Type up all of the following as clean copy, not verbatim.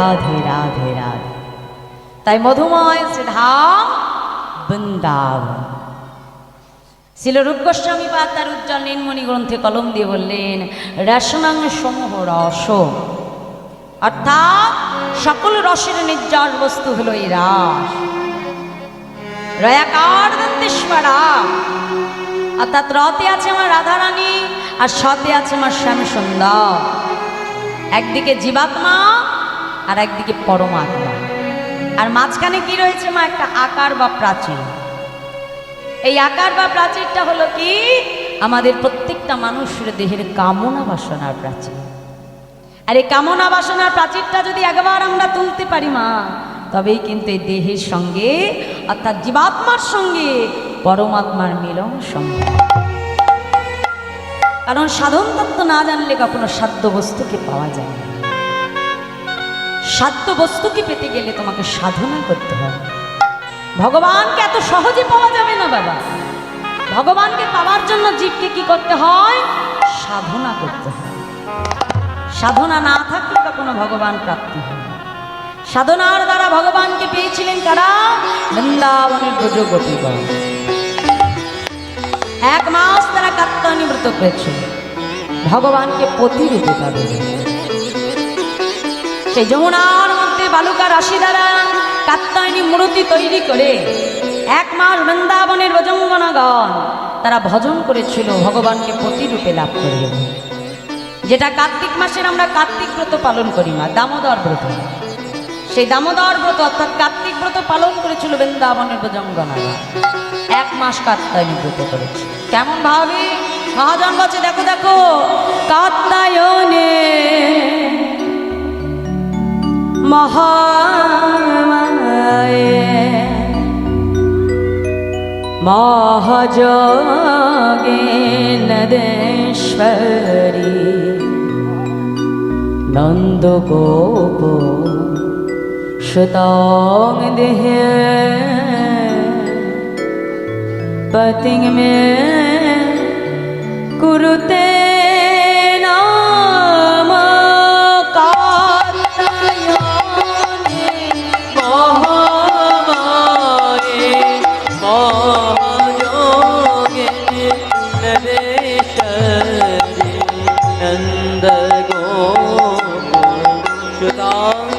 রাধে রাধে রাধে। তাই মধুময় শ্রীধাম বৃন্দাবন। শিল রূপ গোস্বামী পাদ তার উজ্জ্বল নীলমণি গ্রন্থে কলম দিয়ে বললেন, রসনাং সমূহ রস, অর্থাৎ সকল রসের নির্যাস বস্তু হলো এই রাস। রয়াকার দন্তেশ্বরা, অর্থাৎ রতে আছে আমার রাধারানী আর সতে আছে আমার শ্যাম সুন্দর। একদিকে জীবাত্মা আর একদিকে পরমাত্মা, আর মাঝখানে কি রয়েছে মা? একটা আকার বা প্রাচীর। এই আকার বা প্রাচীরটা হলো কি? আমাদের প্রত্যেকটা মানুষের দেহের কামনা বাসনার প্রাচীর। আর এই কামনা বাসনার প্রাচীরটা যদি একবার আমরা তুলতে পারি মা, তবেই কিন্তু এই দেহের সঙ্গে অর্থাৎ জীবাত্মার সঙ্গে পরমাত্মার মিলন সম্ভব। কারণ সাধন তত্ত্ব না জানলে কখনো সাধ্য বস্তুকে পাওয়া যায় না। সাধ্য বস্তুকে পেতে গেলে তোমাকে সাধনা করতে হবে। ভগবানকে এত সহজে পাওয়া যাবে না বাবা। ভগবানকে পাওয়ার জন্য জীবকে কি করতে হয়? সাধনা করতে হয়। সাধনা না থাকলে কখনো ভগবান প্রাপ্তি হয়। সাধনার দ্বারা ভগবানকে পেয়েছিলেন কারা? বৃন্দাবনের ব্রজ গোপীগণ। 1 মাস তারা কাত্যায়নী ব্রত করেছিল ভগবানকে পতিরূপে পাবে। সেই যমুনার মধ্যে বালুকা রাশি দ্বারা কাত্যায়নী মূর্তি তৈরি করে 1 মাস বৃন্দাবনের ব্রজঙ্গনাগণ তারা ভজন করেছিল ভগবানকে পতিরূপে লাভ করিয়ে। যেটা কার্তিক মাসের আমরা কার্তিক ব্রত পালন করি মা, দামোদর ব্রত। সেই দামোদর ব্রত অর্থাৎ কার্তিক ব্রত পালন করেছিল বৃন্দাবনের ব্রজঙ্গনাগণ। 1 মাস কাত্যায়নী ব্রত করেছিল। কেমন ভাবে মহাজন বলছে, দেখো দেখো কাত্যায়নে মহামায়ে মহাযোগেশ্বরী নন্দগোপ সুতং দেহে पतिं में कुरुते नाम कात्यायने महामाये महायोगिनीश्वरी नन्दगोप सुतां देवी पतिं में कुरुते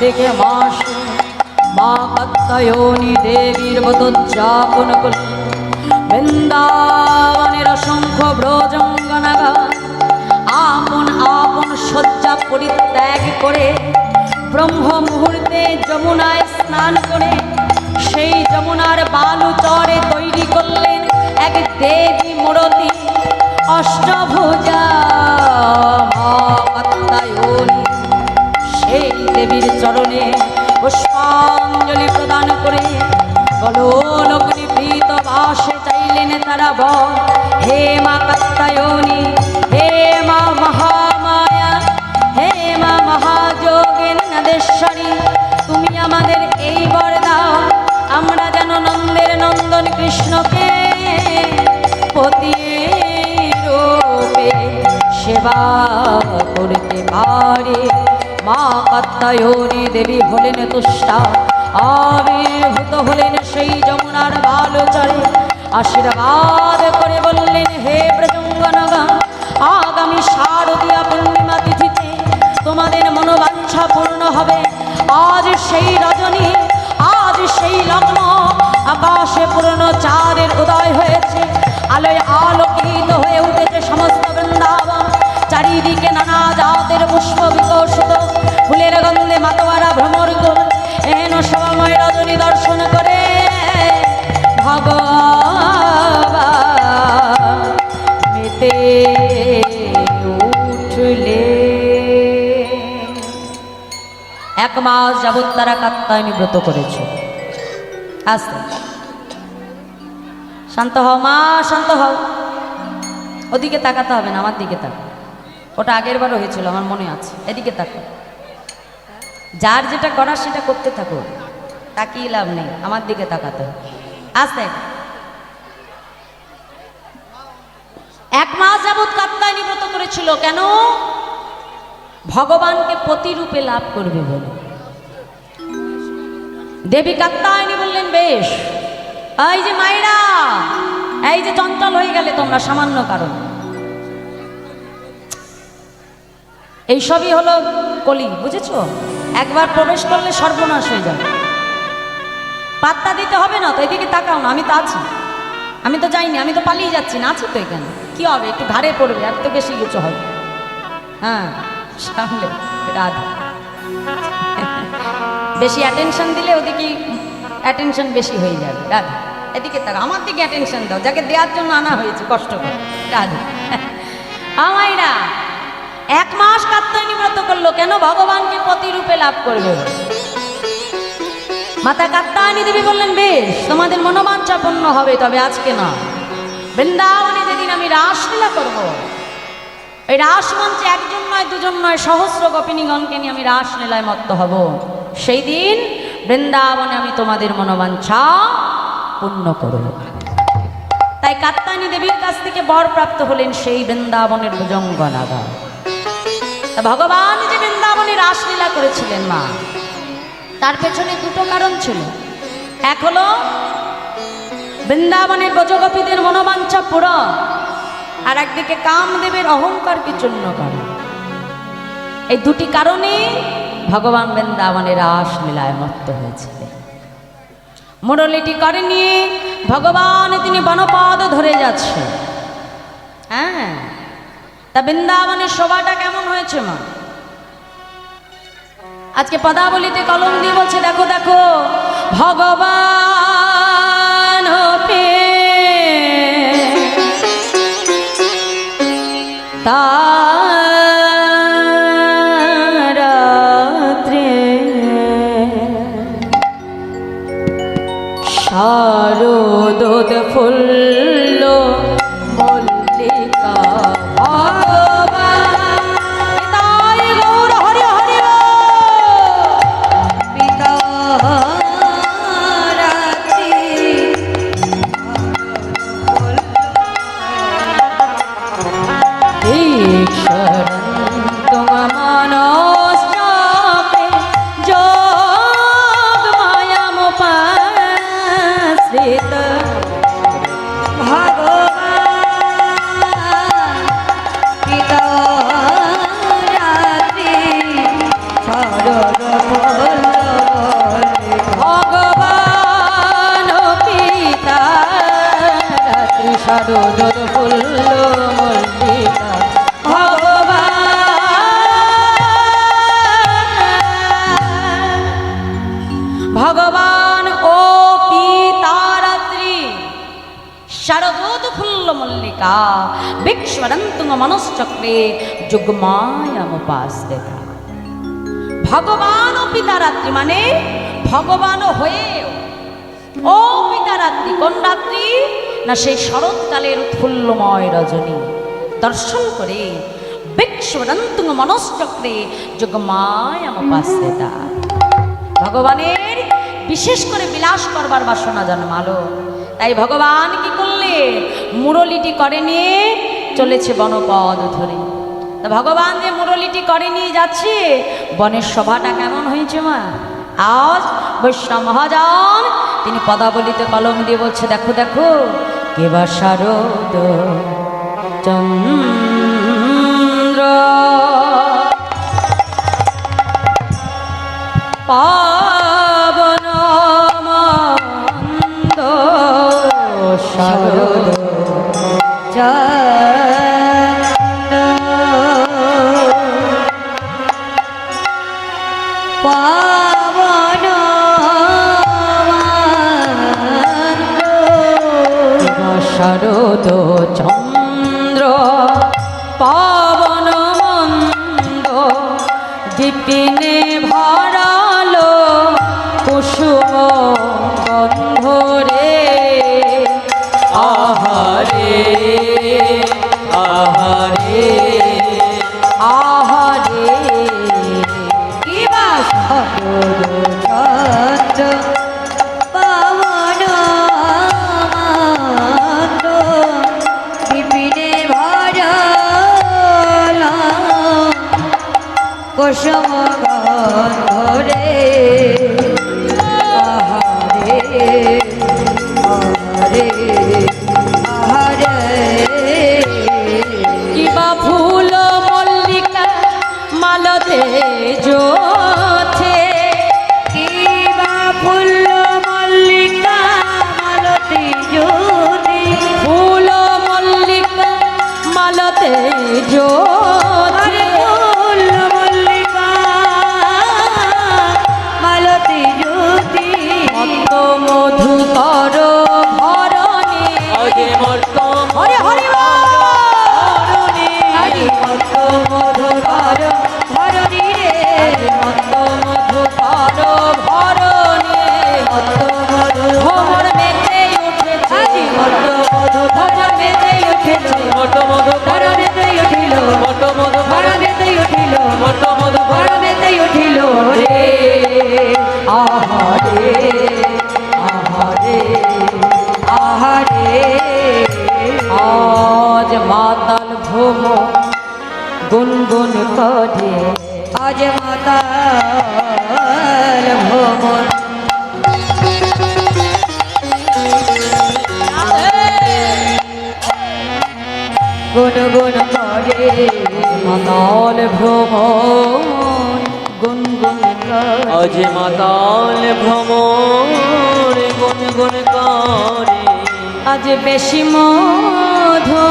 থেকে মাস মা কাত্যায়নী দেবীর ব্রতোদ্যাপন করল। বৃন্দাবনের অসংখ্য ব্রজঙ্গনাগণ আপন আপন শয্যা পরিত্যাগ করে ব্রহ্ম মুহূর্তে যমুনায় স্নান করে সেই যমুনার বালু চরে তৈরি করলেন এক দেবী মূর্তি অষ্টভুজা মা কাত্যায়নী। সেই দেবীর চরণে পুষ্পাঞ্জলি প্রদান করে বলোলোক নিভৃত বাসে চাইলেন তারা বল, হে মা কাত্যায়নী, হে মা মহামায়া, হে মা মহাযোগেশ্বরী, তুমি আমাদের এই বর দাও, আমরা যেন নন্দের নন্দন কৃষ্ণকে পতি রূপে সেবা করতে পারে। মা কাত্যায়নী দেবী হলেন তুষ্টা, আবির্ভূত হলেন সেই যমুনার বালুচরে। আশীর্বাদ করে বললেন, হে ব্রজঙ্গনাগণ, আগামী শারদীয়া পূর্ণিমা তিথিতে তোমাদের মনোবাঞ্ছা পূর্ণ হবে। আজ সেই রজনী, আজ সেই লগ্ন, আকাশে পূর্ণ চাঁদের উদয় হয়েছে, আলোয় আলোকিত হয়ে উঠেছে সমস্ত বৃন্দাবন। চারিদিকে নানা জাতের পুষ্প বিকশিত, ফুলের গন্ধে মাতোয়ারা ভ্রমর গোল। এহেন শোভাময় রজনী দর্শন করে ভগবান মেতে উঠলে। 1 মাস যাবৎ তারা কাত্যায়নী ব্রত করেছে। আস্তে শান্ত হও মা, শান্ত হও। ওদিকে তাকাতে হবে না, আমার দিকে তাকা। ওটা আগের বারও হয়েছিল, আমার মনে আছে। এদিকে তাকো, যার যেটা করার সেটা করতে থাকো, তাকিয়ে লাভ নেই, আমার দিকে তাকাতে হবে। আস্তে। 1 মাস যাবৎ কাত্যায়নী ব্রত করেছিল, কেন? ভগবানকে প্রতিরূপে লাভ করবে বলে। দেবী কাত্যায়নী বললেন, বেশ, এই যে মায়েরা, এই যে চঞ্চল হয়ে গেলে তোমরা সামান্য কারণ, এইসবই হলো কলি, বুঝেছো? একবার প্রবেশ করলে সর্বনাশ হয়ে যাবে। পাত্তা দিতে হবে না তো, এদিকে তাকাও না, আমি তো আছি। আমি তো যাইনি, আমি তো পালিয়ে যাচ্ছি না, আছি তো এখানে। কি হবে, একটু ঘাড়ে পড়বে, আর তো বেশি কিছু হবে। হ্যাঁ, সামলে রাধা। বেশি অ্যাটেনশন দিলে ওদিকে অ্যাটেনশন বেশি হয়ে যাবে। রাধা, এদিকে তাকা, আমার দিকে অ্যাটেনশন দাও, যাকে দেওয়ার জন্য আনা হয়েছে কষ্ট করে। রাধা, আমাইরা 1 মাস কাত্যায়নী ব্রত করলো, কেন? ভগবানকে প্রতিরূপে লাভ করবে। মাতা কাত্যায়নী দেবী বললেন, বেশ, তোমাদের মনোবাঞ্ছা পূর্ণ হবে, তবে আজকে না। বৃন্দাবনে যেদিন আমি রাসলীলা করব, এই রাসমঞ্চে 1 জন নয় 2 জন নয়, সহস্র গোপিনীগণকে নিয়ে আমি রাসলীলায় মত্ত হব। সেই দিন বৃন্দাবনে আমি তোমাদের মনোবাঞ্ছা পূর্ণ করব। তাই কাত্যায়নী দেবীর কাছ থেকে বর প্রাপ্ত হলেন সেই বৃন্দাবনের ভুজঙ্গনাগা। ভগবান যে বৃন্দাবনে রাসলীলা করেছিলেন মা, তার পেছনে 2টো কারণ ছিল। এক হলো বৃন্দাবনের ব্রজগোপীদের মনোবাঞ্ছা পূরণ, আর একদিকে কামদেবের অহংকারকে চূর্ণ করা। এই 2টি কারণে ভগবান বৃন্দাবনের রাসলীলায় মত্ত হয়েছিলেন। মুরলীটি করে নিয়ে ভগবান তিনি বনপদ ধরে যাচ্ছে। হ্যাঁ, তা বৃন্দাবনের শোভাটা কেমন হয়েছে মা? আজকে পদাবলিতে কলম দিয়ে বলছে, দেখো দেখো ভগবান তারাত্রে শারদোদ ফুল্ল মল্লিকা ভগবান ও পিতারাত্রি শারদোদ ফুল্ল মল্লিকা বিশ্বরন্তুং মনশ্চক্রে যুগ্মায়ামুপাস্তেতা। ভগবান ও পিতারাত্রি মানে ভগবান হয়ে ও পিতারাত্রি, কোন রাত্রি না? সেই শরৎকালের উৎফুল্লময় রজনী দর্শন করে বিশ্বরন্তুং মনশ্চক্রে যুগ্মায়ামুপাস্তেতা। ভগবানের বিশেষ করে বিলাস করবার বাসনা জন্মালো। তাই ভগবান কি করলে? মুরলীটি করে নিয়ে চলেছে বনপদ ধরে। তা ভগবান যে মুরলীটি করে নিয়ে যাচ্ছে, বনের শোভাটা কেমন হয়েছে মা? আজ বৈষ্ণব মহাজন তিনি পদাবলিতে কলম দিয়ে বলছে, দেখো দেখো কেবা শারদ চন্দ্র পাবন মন্দ শারদ পাবন শারদ চন্দ্র পাবন মন্দ দীপিনে ভরালো কুসুম গন্ধ রে। চন্দ্র পাবন মাত্র বিপিনে ভরলা কুসুম গন্ধরে আহারে আহারে আহারে কিবা ফুল মল্লিকা মালতে জোছে কিবা ফুল মল্লিকা মালতে জোছে ফুল মল্লিকা মালতে জোছে ফুল মল্লিকা মালতে জোছে মত মধু কর ভরণে অজে মর্ত হরে হরে মত মধু কর ভরণী রে মত মধু কর ভরণী মত মধু ভ্রমর মেতে উঠেছে মত মধু ভ্রমর মেতে উঠেছে মট মধু ভরণেতে উঠিল মট মধু ভরণেতে উঠিল মট মধু ভরণেতে উঠিল রে আহারে আহারে আহারে আজ মাতাল ভ্রম গুনগুন করে আজ মাতাল ভ্রমণ গুনগুন করে মাতাল ভ্রমণ গুনগুন করে অজে মাতাল ভ্রমর গুন গুন করে আজ বেশি মধু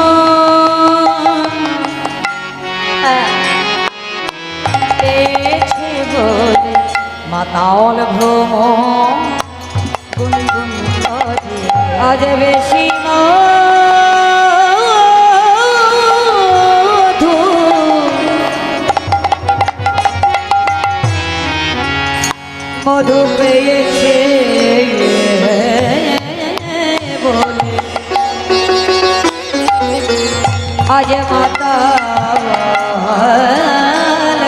পেয়েছে বলে মাতাল ভ্রমণ গুনগুন করে আজ বেশি মধু মধু পেয়েছে বলে আজ মাতাল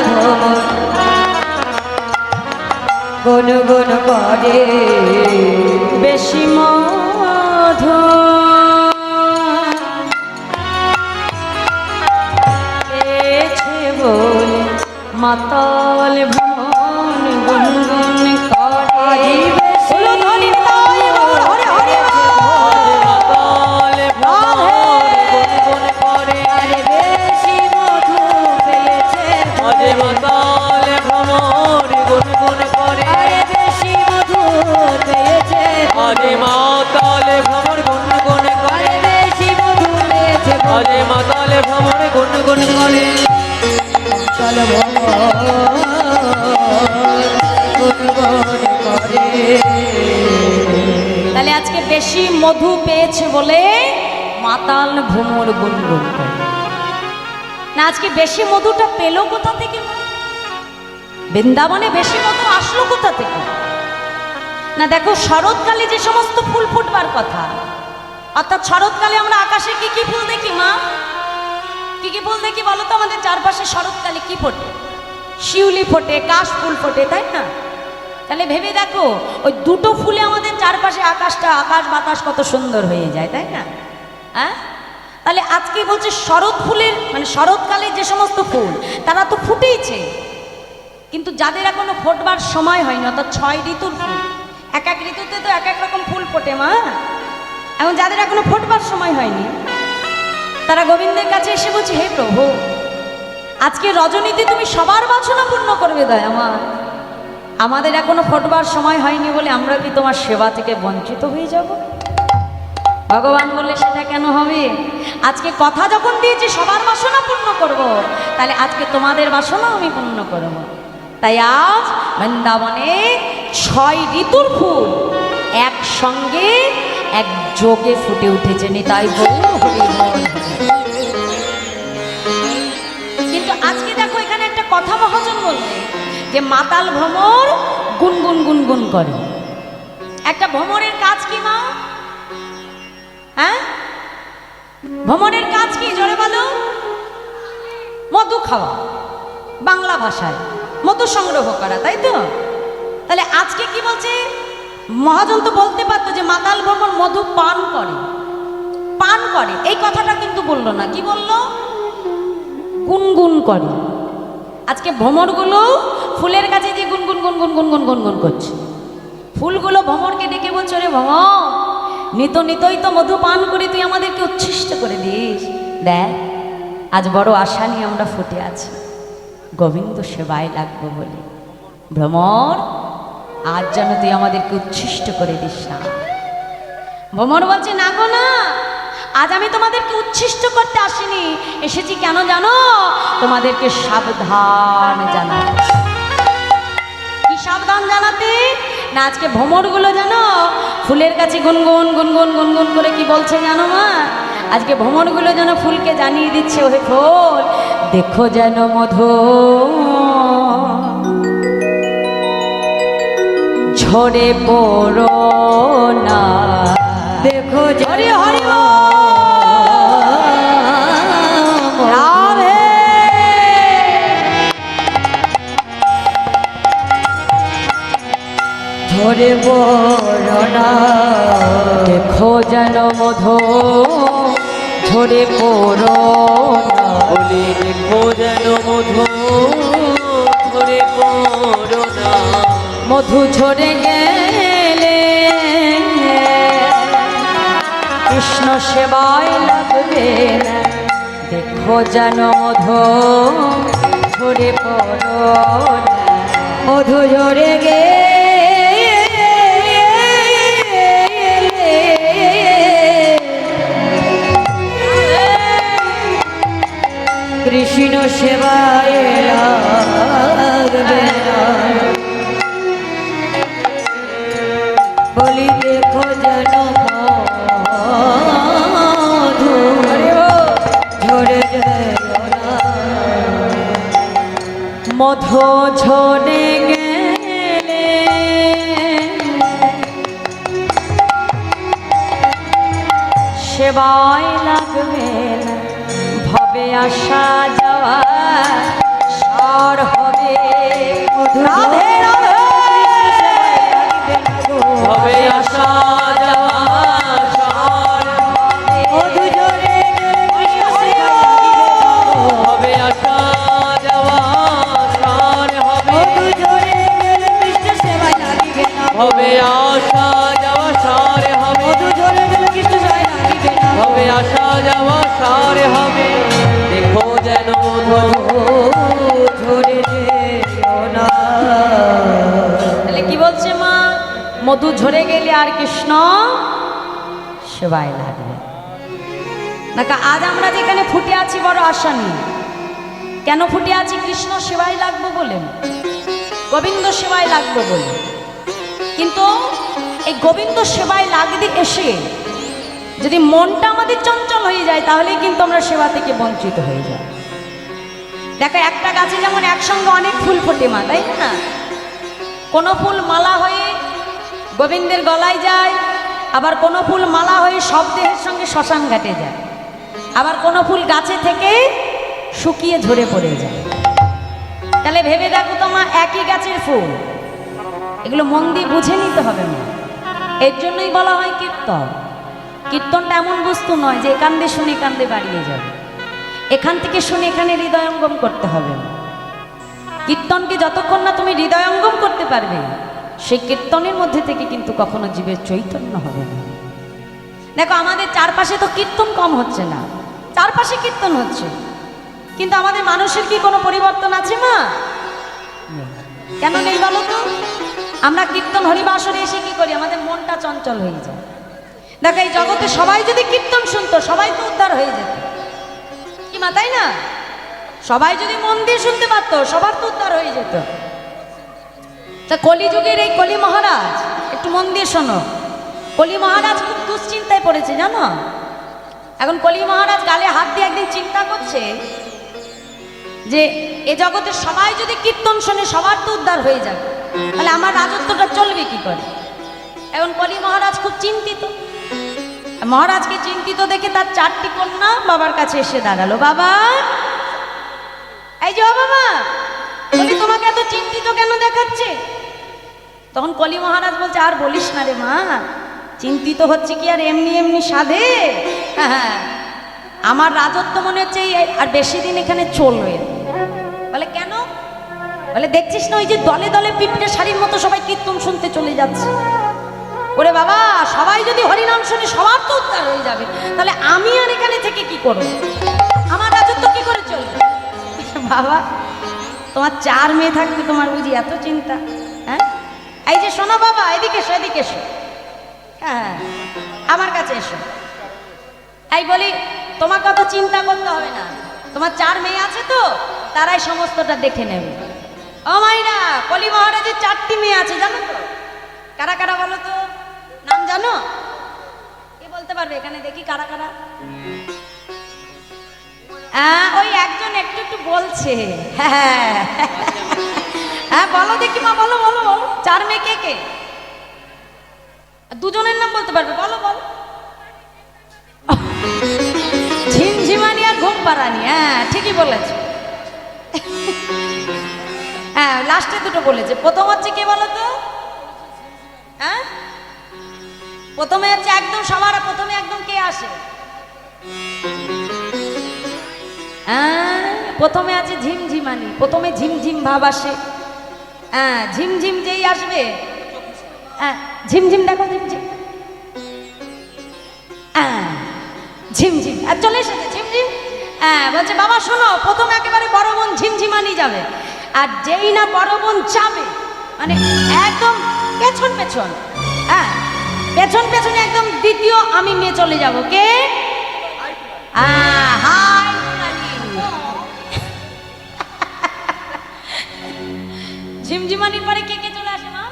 ভ্রমণ গুন গুন করে বেশি মধু পেয়েছে বলে মাতাল ভ্রমণ গুন গুন করে হরে হরে মাতাল ভ্রমর গুন গুন করে আরে বেশি মধু পেয়েছে অজে মাতাল ভ্রমর গুন গুন করে আরে বেশি মধু পেয়েছে অজে মাতাল ভ্রমর গুন গুন করে আরে বেশি মধু পেয়েছে অজে মাতাল ভ্রমর গুন গুন করে চল তাহলে আজকে বেশি মধু পেয়েছে বলে মাতাল ভ্রমর গুনগুন করে না আজকে বেশি মধুটা পেলো কোথা থেকে বৃন্দাবনে বেশি মধু আসলো কোথা থেকে না দেখো শরৎকালে যে সমস্ত ফুল ফুটবার কথা অর্থাৎ শরৎকালে আমরা আকাশে কি কি ফুল দেখি মা কি কি ফুল দেখি বলো তো আমাদের চারপাশে শরৎকালে কি ফোটে শিউলি ফোটে কাশ ফুল ফোটে তাই না তাহলে ভেবে দেখো ওই দুটো ফুলে আমাদের চারপাশে আকাশটা আকাশ বাতাস কত সুন্দর হয়ে যায় তাই না হ্যাঁ তাহলে আজকে বলছে শরৎ ফুলের মানে শরৎকালে যে সমস্ত ফুল তারা তো ফুটেইছে কিন্তু যাদের এখনো ফোটবার সময় হয়নি অর্থাৎ 6 ঋতুর ফুল এক এক ঋতুতে তো এক এক রকম ফুল ফোটে মা এবং যাদের এখনো ফোটবার সময় হয়নি তারা গোবিন্দের কাছে এসে বলছে হে প্রভু আজকে রজনীতে তুমি সবার বাসনা পূর্ণ করবে দয়া আমার আমাদের এখনো ফোটবার সময় হয়নি বলে আমরা কি তোমার সেবা থেকে বঞ্চিত হয়ে যাব ভগবান বললে সেটা কেন হবে আজকে কথা যখন দিয়েছি সবার বাসনা পূর্ণ করব তাহলে আজকে তোমাদের বাসনা আমি পূর্ণ করব তাই আজ বৃন্দাবনে 6 ঋতুর ফুল একসঙ্গে এক যোগে ফুটে উঠেছে নিতাই গৌর হরি বল কিন্তু আজকে দেখো এখানে একটা কথা মহাজন বলবে যে মাতাল ভ্রমর গুনগুন গুনগুন করে একটা ভ্রমরের কাজ কি মা হ্যাঁ ভ্রমরের কাজ কি জোরে বলো মধু খাওয়া বাংলা ভাষায় মধু সংগ্রহ করা তাই তো আজকে কি বলছে, মহাজন তো বলতে পারতো যে মাতাল ভ্রমর মধু পান করে, পান করে, এই কথাটা কিন্তু বললো না। কি বললো? গুনগুন করে। আজকে ভ্রমরগুলো ফুলের কাছে যে গুনগুন গুনগুন গুনগুন গুনগুন করছে। ফুলগুলো ভ্রমরকে ডেকে বলছে, রে ভ্রমর, নিত নিতই তো মধু পান করে তুই আমাদেরকে উচ্ছিষ্ট করে দিস। দেখ, আজ বড় আশা নিয়ে আমরা ফুটে আছি, গোবিন্দ সেবায় লাগবো বলে। ভ্রমর, আজ যেন তুই আমাদেরকে উচ্ছিষ্ট করে দিস না। ভ্রমর বলছে, না গো না, আজ আমি তোমাদেরকে উচ্ছিষ্ট করতে আসিনি, এসেছি কেন জানো? তোমাদেরকে সাবধান জানাতে। কি সাবধান জানাতে? না, আজকে ভ্রমরগুলো জানো ফুলের কাছে গুনগুন গুনগুন গুনগুন করে কি বলছে জানো মা? আজকে ভ্রমরগুলো যেন ফুলকে জানিয়ে দিচ্ছে, ওহে ফুল, দেখো যেন মধু ঝরে পড়ো না। দেখো হরি হরি ঝরে পড়ো না। দেখো যেন মধু ঝরে পড়ো না। বলি দেখো যেন মধু ঝরে পড়ো না। মধু ঝরে গেলে কৃষ্ণ সেবায় লাগবে না। দেখো যেন মধু ঝরে পড়ো না। মধু ঝরে গেলে কৃষ্ণ সেবায় লাগবে না। বলি দেখো যেন মধু ঝরে গেল না। মধু ঝরে গেলে সেবায় লাগবে না। ভবে আসা যাওয়া সার হবে। রাধে রাধে। হবে আসা যাওয়া সার হবে। মধু ঝরে হবে আসা যাওয়া সার হবে। কৃষ্ণ সেবায় লাগিবে না। হবে আসা যাওয়া সার হবে। মধু ঝরে গেলে কৃষ্ণ সেবায় লাগিবে না। হবে আসা যাওয়া সার হবে। দেখো যেন মধু ঝরে যেও না। তাহলে কি বলছে মা? মধু ঝরে গেলে আর কৃষ্ণ সেবায় লাগবে না। আজ আমরা যেখানে ফুটে আছি বড় আশা নিয়ে। কেন ফুটে আছি? কৃষ্ণ সেবায় লাগবো বলে, গোবিন্দ সেবায় লাগবো বলে। কিন্তু এই গোবিন্দ সেবায় লাগতে এসে যদি মনটা আমাদের চঞ্চল হয়ে যায়, তাহলে কিন্তু আমরা সেবা থেকে বঞ্চিত হয়ে যাই। দেখো, একটা গাছে যেমন একসঙ্গে অনেক ফুল ফোটে মা, তাই না? কোনো ফুল মালা হয়ে গোবিন্দের গলায় যায়, আবার কোনো ফুল মালা হয়ে সব দেহের সঙ্গে শ্মশান ঘাটে যায়, আবার কোনো ফুল গাছে থেকে শুকিয়ে ঝরে পড়ে যায়। তাহলে ভেবে দেখো তো মা, একই গাছের ফুল, এগুলো মন দিয়ে বুঝে নিতে হবে না। এর জন্যই বলা হয় কীর্তন। কীর্তনটা এমন বস্তু নয় যে এখান দিয়ে শুনে এখান দিয়ে বাড়িয়ে যাবে। এখান থেকে শুনে এখানে হৃদয়ঙ্গম করতে হবে। কীর্তনকে যতক্ষণ না তুমি হৃদয়ঙ্গম করতে পারবে, সেই কীর্তনের মধ্যে থেকে কিন্তু কখনো জীবের চৈতন্য হবে না। দেখো, আমাদের চারপাশে তো কীর্তন কম হচ্ছে না, চারপাশে কীর্তন হচ্ছে, কিন্তু আমাদের মানুষের কি কোনো পরিবর্তন আছে মা? কেন নেই বলো তো? আমরা কীর্তন হরিবাসরে এসে কি করি? আমাদের মনটা চঞ্চল হয়ে যায়। দেখো, এই জগতে সবাই যদি কীর্তন শুনতো, সবাই তো উদ্ধার হয়ে যেত কি মা, তাই না? সবাই যদি মন দিয়ে শুনতে পারতো, সবার তো উদ্ধার হয়ে যেত। তা কলিযুগের এই কলি মহারাজ, একটু মন দিয়ে শোনো, কলি মহারাজ খুব দুশ্চিন্তায় পড়েছে জানো। এখন কলি মহারাজ গালে হাত দিয়ে একদিন চিন্তা করছে যে এ জগতে সবাই যদি কীর্তন শোনে, সবার তো উদ্ধার হয়ে যাবে, তাহলে আমার রাজত্বটা চলবে কি করে? এখন কলি মহারাজ খুব চিন্তিত। মহারাজকে চিন্তিত দেখে তার 4টি কন্যা বাবার কাছে এসে দাঁড়ালো। বাবা, এই যে বাবা, বলি তোমাকে এত চিন্তিত কেন দেখাচ্ছে? তখন কলি মহারাজ বলছে, আর বলিস না রে মা, চিন্তিত হচ্ছে কি আর এমনি এমনি সাধে। হ্যাঁ, আমার রাজত্ব মনে হচ্ছে আর বেশি দিন এখানে চলবে। বলে কেন? বলে দেখছিস না ওই যে দলে দলে পিঁপড়ে শাড়ির মতো সবাই কীর্তন শুনতে চলে যাচ্ছে। ওরে বাবা, সবাই যদি হরিনাম শুনে সবার তো উদ্ধার হয়ে যাবে, তাহলে আমি আর এখানে থেকে কি করবো? আমার রাজত্ব কি করে চলবে? বাবা, তোমার 4 মেয়ে থাকবে, তোমার বুঝি এত চিন্তা? হ্যাঁ, এই যে শোনো বাবা, এদিকে এসো, এদিকে এসো। হ্যাঁ, আমার কাছে এসো। এই বলি, তোমাকে অত চিন্তা করতে হবে না, তোমার 4 মেয়ে আছে তো, তারাই সমস্তটা দেখে নেবে। ও মাইরা, কলি মহারাজের 4টি মেয়ে আছে, জানো তো? কারা কারা বলো তো, নাম জানো? কে বলতে পারবে এখানে? দেখি কারা কারা। ওই একজন একটু একটু বলছে। হ্যাঁ হ্যাঁ, বলো দেখি মা, বলো বলো বলো। 4 মেয়ে কে কে? দুজনের নাম বলতে পারবে, বলো বলো। ঝিমঝিমানি আর ঘুম পাড়ানি। হ্যাঁ, ঠিকই বলেছ। হ্যাঁ, লাস্টে দুটো বলেছে। প্রথম হচ্ছে কে বলো তো? হ্যাঁ, প্রথমে হচ্ছে একদম সবার প্রথমে একদম কে আসে? প্রথমে আছে ঝিমঝিমানি, প্রথমে ঝিমঝিম ভাব আসে। হ্যাঁ, ঝিমঝিম যেই আসবে, হ্যাঁ ঝিমঝিম, দেখো ঝিমঝিম, হ্যাঁ ঝিমঝিম, আর চলে এসেছে ঝিমঝিম। হ্যাঁ, বলছে বাবা শোনো, প্রথমে একেবারে বড় বোন ঝিমঝিমানি যাবে, আর যেই না বড় বোন যাবে, মানে একদম পেছন পেছন, হ্যাঁ পেছন পেছনে একদম দ্বিতীয় আমি মেয়ে চলে যাব। কে? হাই ঝিমঝিমানির পরে কে কে চলে আসে মা?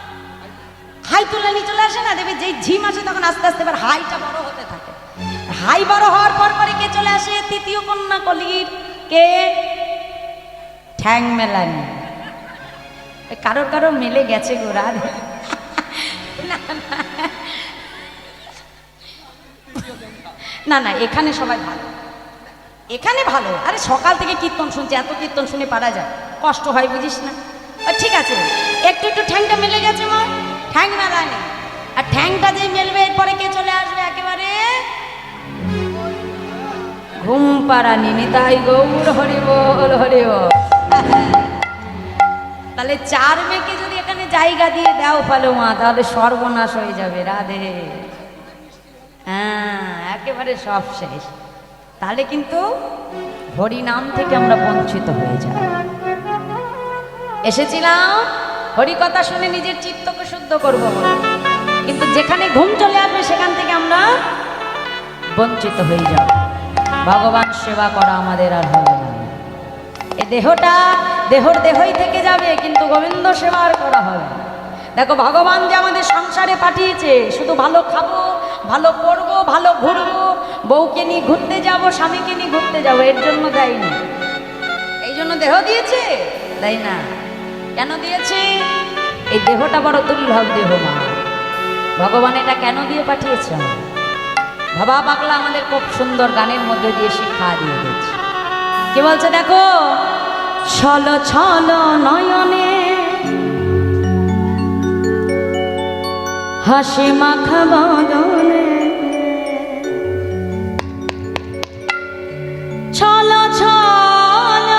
হাই তুলানি চলে আসে না, দেবে যেই ঝিম আসে তখন আস্তে আস্তে এবার হাইটা বড় হতে থাকে। হাই বড় হওয়ার পর পরে কে চলে আসে? তৃতীয় কন্যা কলির। কে? ঠ্যাং মেলানি। কারোর কারোর মেলে গেছে গো রাধ। না না, এখানে সবাই ভালো, এখানে ভালো। আরে সকাল থেকে কীর্তন শুনছে, এত কীর্তন শুনে পারা যায়? কষ্ট হয় বুঝিস না? ঠিক আছে, একটু একটু ঠ্যাংটা মেলে গেছে মা, ঠ্যাং মেলানি। আর ঠ্যাংটা যেই মেলবে এরপরে কে চলে আসবে? একেবারে ঘুম পাড়ানি। নিতাই গৌর হরি বল, হরি বল। তাহলে 4 মেয়েকে যদি এখানে জায়গা দিয়ে দাও ভালো মা, তাহলে সর্বনাশ হয়ে যাবে রাধে। হ্যাঁ, একেবারে সব শেষ। তাহলে কিন্তু হরিনাম থেকে আমরা বঞ্চিত হয়ে যাব। এসেছিলাম হরি কথা শুনে নিজের চিত্তকে শুদ্ধ করবো বলে, কিন্তু যেখানে ঘুম চলে আসবে সেখান থেকে আমরা বঞ্চিত হয়ে যাব। ভগবান সেবা করা আমাদের আর হবে না। এই দেহটা দেহই থেকে যাবে, কিন্তু গোবিন্দ সেবা আর করা হবে। দেখো, ভগবান যে আমাদের সংসারে পাঠিয়েছে শুধু ভালো খাবো, ভালো পড়বো, ভালো ঘুরবো, বউকে নিয়ে ঘুরতে যাব, স্বামীকে নিয়ে ঘুরতে যাব, এর জন্য দেয়নি। এই জন্য দেহ দিয়েছে? তাই না। কেন দিয়েছে? এই দেহটা বড় দুর্লভ দেহ মা। ভগবান এটা কেন দিয়ে পাঠিয়েছে? বাবা পাগলা আমাদের খুব সুন্দর গানের মধ্যে দিয়ে শিক্ষা দিয়ে দিয়েছে। কি বলছে দেখো, ছল ছল নয়নে হাসি মাখা বদনে, ছল ছল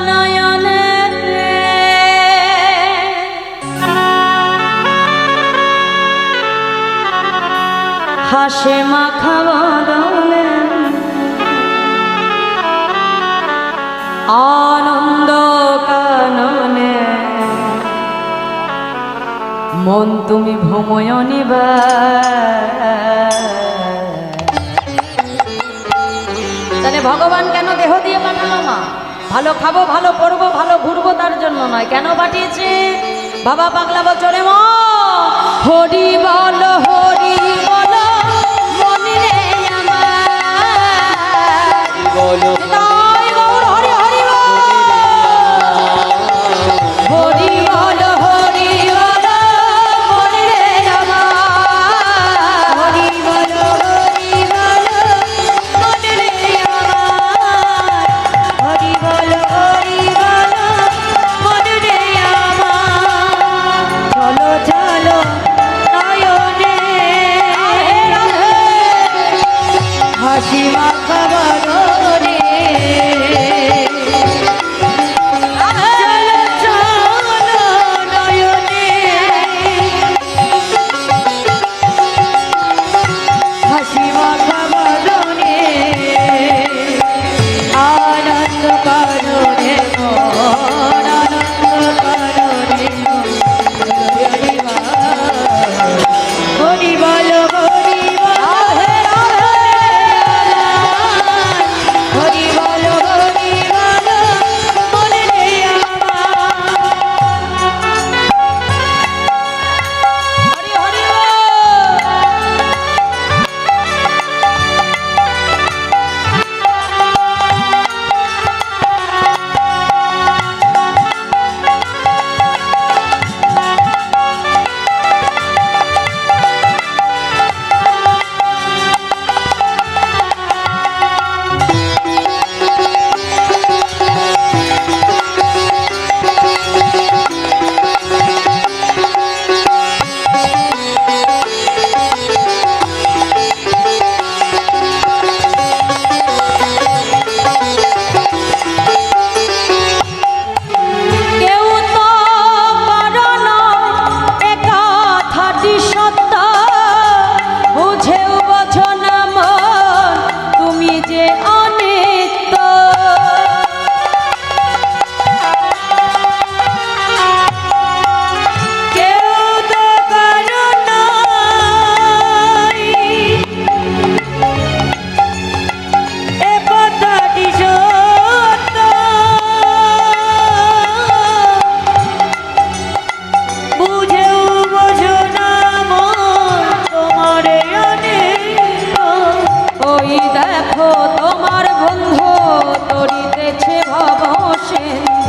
নয়নে হাসি মাখা বদনে, আনন্দ কাননে মন তুমি ভ্রময় নিবা। তাহলে ভগবান কেন দেহ দিয়ে পাঠালো মা? ভালো খাবো, ভালো পড়বো, ভালো ঘুরবো, তার জন্য নয়। কেন পাঠিয়েছে? বাবা পাগলা বছরে মা হরি বল, হরি বল মনে রে আমার, বলো চলো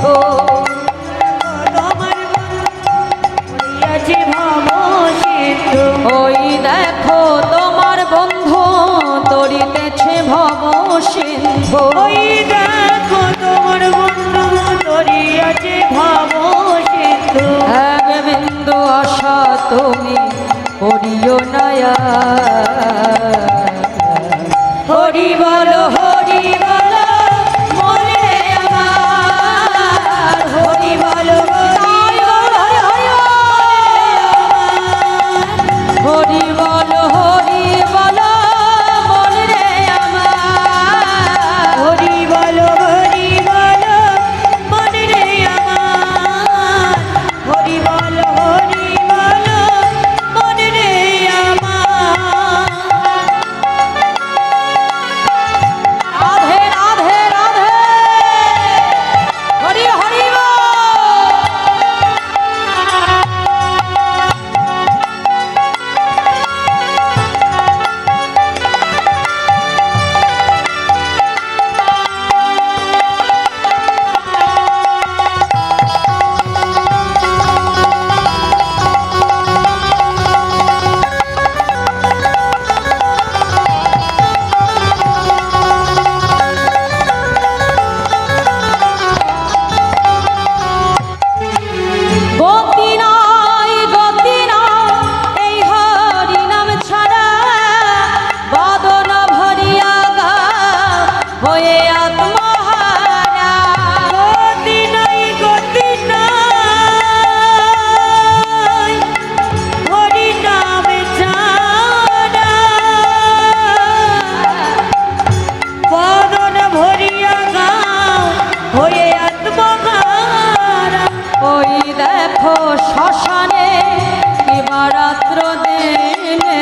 সিন্ধু। তোমার আছে ভব সিন্ধু। ওই দেখো তোমার বন্ধু তরিতেছে ভব সিন্ধু। ওই দেখো তোমার বন্ধু তরিয়াছে ভব সিন্ধু। এক বিন্দু আশা তুমি করিও নয়া। হরি বল হরি বল মনে আমার। হরি বল হরি বল হরি বল মনে আমার। হরি বল হরি বল মনে রে আমার। হরি বল হরি বল মনে রে আমার। রাধে রাধে রাধে হরি হরি বল। গতি নাই এই হরি নাম ছাড়া। বদন ভরিয়া গা হয়ে আত্মহারা। গতি নাই হরি নামে ছাড়া। বদন ভরিয়া গাও হয়ে আত্মহারা। ওই দেখো শ্মশানে দিবারাত্র দিনে।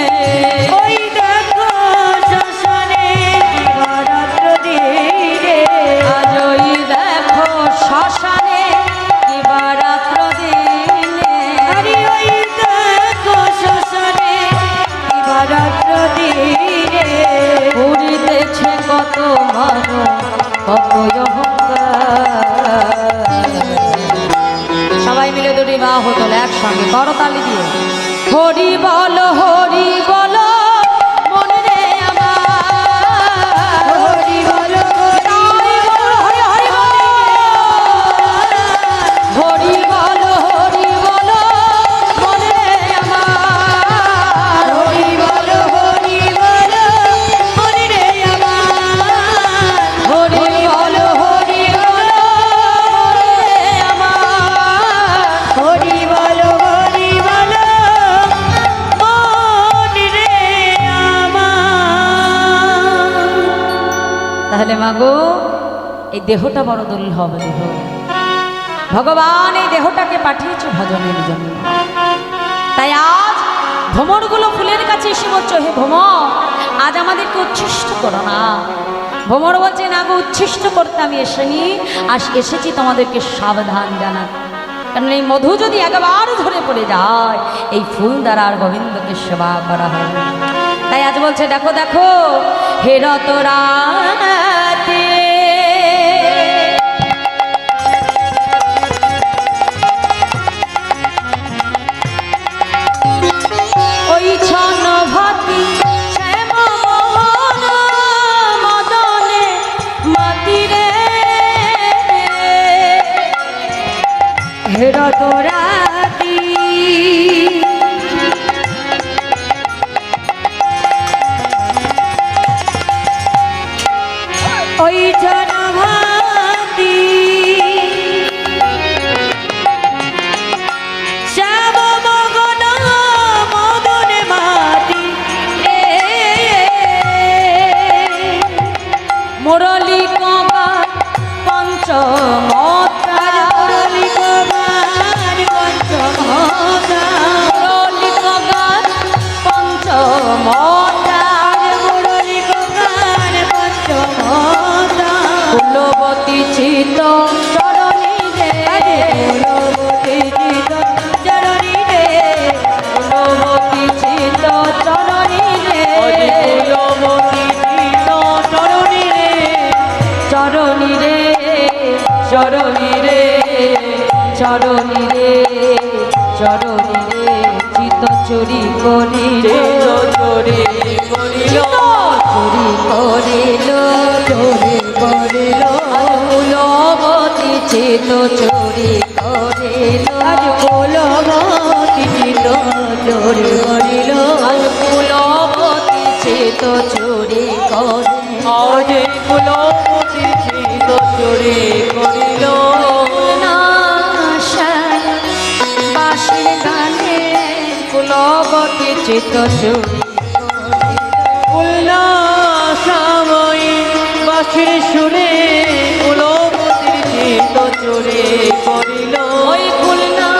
ওই দেখো শ্মশানে দিবারাত্র দিনে। আজ ওই দেখো শ্মশানে দিবারাত্র দিনে। আরে ওই দেখো শ্মশানে দিবারাত্র দিনে। পুরিতেছে কত মানো কত অহংকার। সবাই মিলে দুটি বাহ তোলে একসঙ্গে করতালি দিয়ে। হরি বল হরি বল মনে রে আমার। হরি বল তাই বল হরি হরি বল। হরি বল হরি বল মনে রে আমার। হরি বল হরি বল মনে রে আমার। হরি বল হরি বল মনে রে আমার। হরি বল হরি বল মনে রে আমার। তাহলে মাগো এই দেহটা বড় দুর্লভ দেহ। ভগবান এই দেহটাকে পাঠিয়েছে ভজনের জন্য। তাই আজ ভ্রমরগুলো ফুলের কাছে এসে বলছো, হে ভ্রমর আজ আমাদেরকে উচ্ছিষ্ট করো না। ভ্রমর বলছে, না গো উচ্ছিষ্ট করতে আমি এসেনি, আজ এসেছি তোমাদেরকে সাবধান জানাতে। কারণ এই মধু যদি একবার ধরে পড়ে যায় এই ফুল দ্বারা আর গোবিন্দকে সেবা করা হয় না। তাই আজ বলছে, দেখো দেখো হে রতরাতে ওই ছন ভাতি শ্যাম মোহন মদনে মাতিরে। হেরা তোরাতি ওই জনভাতি শ্যাম মগন মদনে মাতি রে। মুরলী কঙ্কার পঞ্চমতা। মুরলী কঙ্কার পঞ্চমতা। মুরলী কঙ্কার পঞ্চমতা। মুরলী কঙ্কার পঞ্চমতা। কুলবতী চিত চরণী রে। কুলবতী চিত চরণী রে। কুলবতী চিত চরণী রে। কুলবতী চিত চরণী রে। চরণী রে চরণী রে। চরণী রে চিত চুরি করিল চোরে করিল চুরি করিল কুলবতী চিত চুরি করিল আজ কুলবতী চিত চোরে করিল কুলবতী চিত চুরি করিল আজ কুলবতী চিত চোরে করিল বাঁশির গানে কুলবতী চিত চুরি কুলনা সাময়ী বাঁশির সুরে কুলবতীর চিত চোরে করিল ওই কুলনা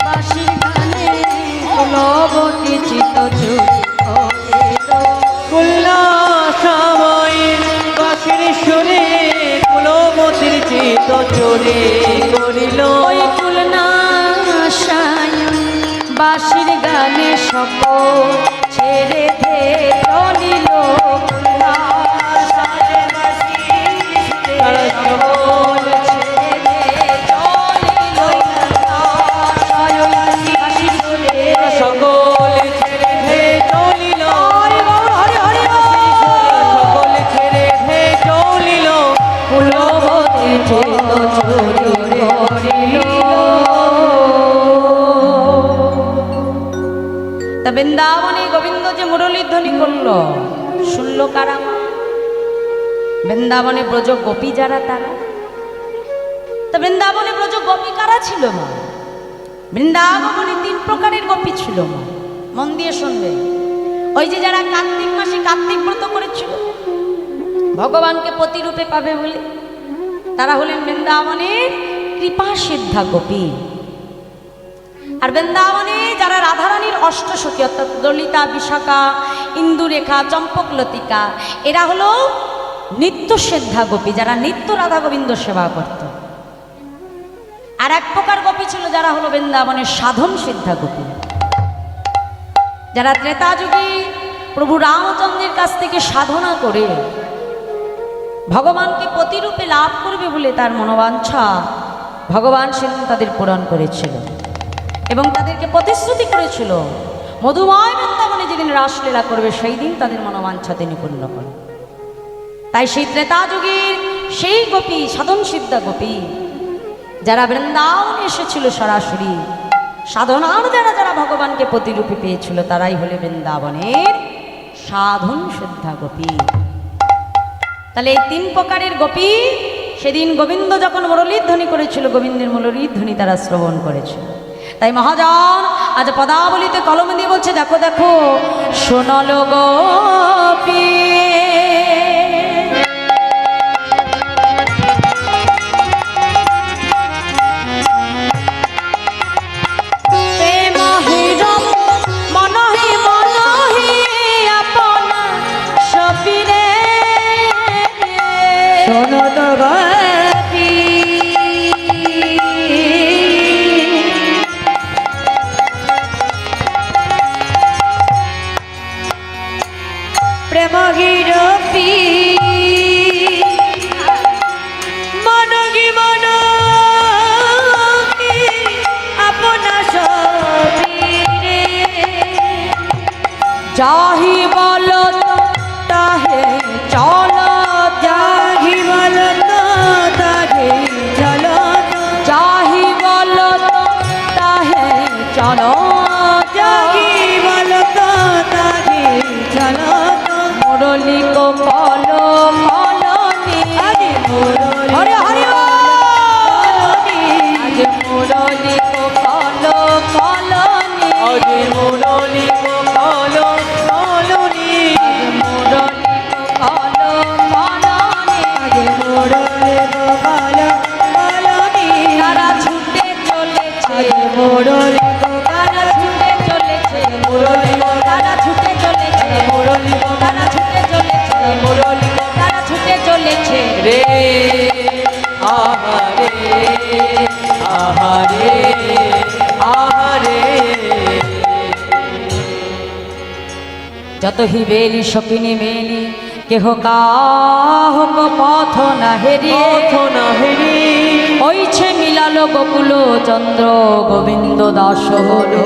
বাঁশির গানে কুলবতী চিত চুরি করিল কুলনা সাময়ী বাঁশির সুরে কুলবতীর চিত চোরে করিল ওই কুলনা বাঁশির গানে সকল ছেড়ে দে চলিল কুলনা তারা সকল ছেড়ে দে চলিল সকল ছেড়ে ধে চলিল সকল ছেড়ে ধে চলিল কুলবতী চিত চুরি করিল। তা বৃন্দাবনে গোবিন্দ যে মুরলীর ধ্বনি করল শুনল কারা? বৃন্দাবনে ব্রজ গোপী যারা তারা। তা বৃন্দাবনে ব্রজ গোপী কারা ছিল মা? বৃন্দাবনে 3 প্রকারের গোপী ছিল মা, মন দিয়ে শুনবে। ওই যে যারা কার্তিক মাসে কার্তিক ব্রত করেছিল ভগবানকে প্রতিরূপে পাবে বলে, তারা হলেন বৃন্দাবনের কৃপা সিদ্ধা গোপী। আর বৃন্দাবনে যারা রাধারানীর অষ্টসখী অর্থাৎ ললিতা, বিশাখা, ইন্দুরেখা, চম্পকলতিকা, এরা হলো নিত্য সিদ্ধা গোপী, যারা নিত্য রাধা গোবিন্দ সেবা করত। আর এক প্রকার গোপী ছিল যারা হলো বৃন্দাবনের সাধন সিদ্ধা গোপী, যারা ত্রেতা যুগে প্রভু রামচন্দ্রের কাছ থেকে সাধনা করে ভগবানকে প্রতিরূপে লাভ করবে বলে তার মনোবাঞ্ছা ভগবান সেদিন তাদের পূরণ করেছিল এবং তাদেরকে প্রতিশ্রুতি করেছিল মধুময় বৃন্দাবনে যেদিন রাসলীলা করবে সেই দিন তাদের মনোবাঞ্ছা তিনি পূর্ণ করেন। তাই সেই ত্রেতা যুগের সেই গোপী, সাধন সিদ্ধা গোপী যারা বৃন্দাবনে এসেছিল সরাসরি সাধনার যারা যারা ভগবানকে প্রতিরূপে পেয়েছিল, তারাই হলে বৃন্দাবনের সাধন সিদ্ধা গোপী। তাহলে এই 3 প্রকারের গোপী সেদিন গোবিন্দ যখন মুরলীর ধ্বনি করেছিল, গোবিন্দের মুরলীর ধ্বনি তারা শ্রবণ করেছিল। তাই মহাজন আজ পদাবলিতে কলম দিয়ে বলছে, দেখো দেখো শোনল গোপী যাহি বল তাহে চল, যাহি বল তাহে চল, যাহি বল তাহে চল, যাহি বল তাহে চল। মুরলী কো কল কলনি হরে হরে আজ মুরলী কো কল কলনি, আজ মুরলী কো কল কলনি, মুরলী কো কল কলনি, মুরলী কো কল কলনি। তারা ছুটে চলেছে মুরলী কো তারা ছুটে চলেছে মুরলী কো তারা ছুটে চলেছে মুরলী কো তারা ছুটে চলেছে মুরলী কো তারা ছুটে চলেছে রে আহারে আহারে আহারে। যত হি বেলি সকিনি মেলি কেহ কাহক পথ না হেরি, পথ না হেরি হইছে মিলালো গোকুল চন্দ্র গোবিন্দ দাস হলো